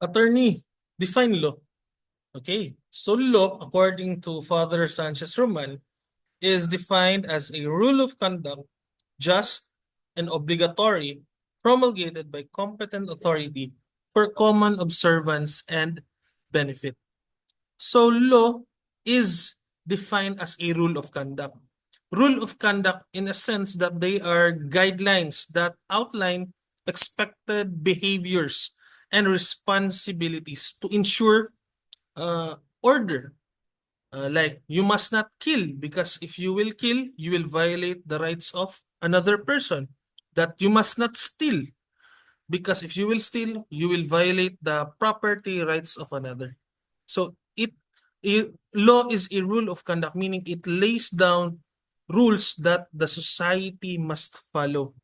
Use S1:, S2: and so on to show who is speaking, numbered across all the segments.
S1: Attorney, define law. Okay, so law, according to Father Sanchez Roman, is defined as a rule of conduct, just and obligatory, promulgated by competent authority for common observance and benefit. So law is defined as a rule of conduct. Rule of conduct in a sense that they are guidelines that outline expected behaviors and responsibilities to ensure order. Like you must not kill, because if you will kill, you will violate the rights of another person. That you must not steal, because if you will steal, you will violate the property rights of another. So law is a rule of conduct, meaning it lays down rules that the society must follow.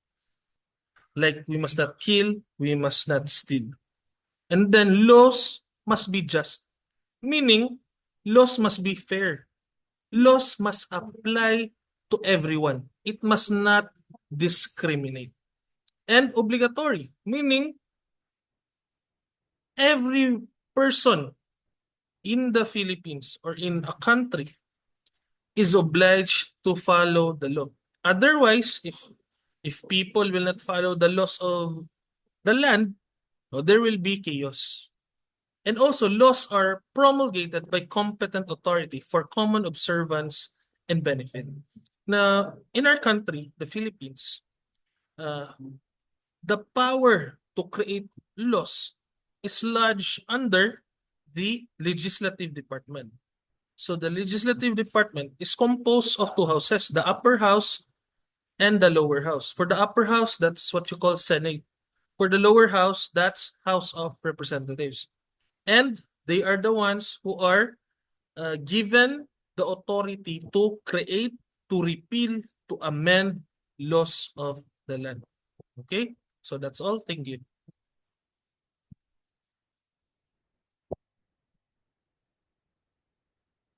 S1: Like we must not kill, we must not steal. And then laws must be just, meaning laws must be fair. Laws must apply to everyone. It must not discriminate. And obligatory, meaning every person in the Philippines or in a country is obliged to follow the law. Otherwise, if people will not follow the laws of the land, there will be chaos. And also, laws are promulgated by competent authority for common observance and benefit. Now, in our country, the Philippines, uh, the power to create laws is lodged under the legislative department. So the legislative department is composed of two houses, the upper house and the lower house. For the upper house, that's what you call Senate. For the lower house, that's House of Representatives. And they are the ones who are given the authority to create, to repeal, to amend laws of the land. Okay? So that's all. Thank you.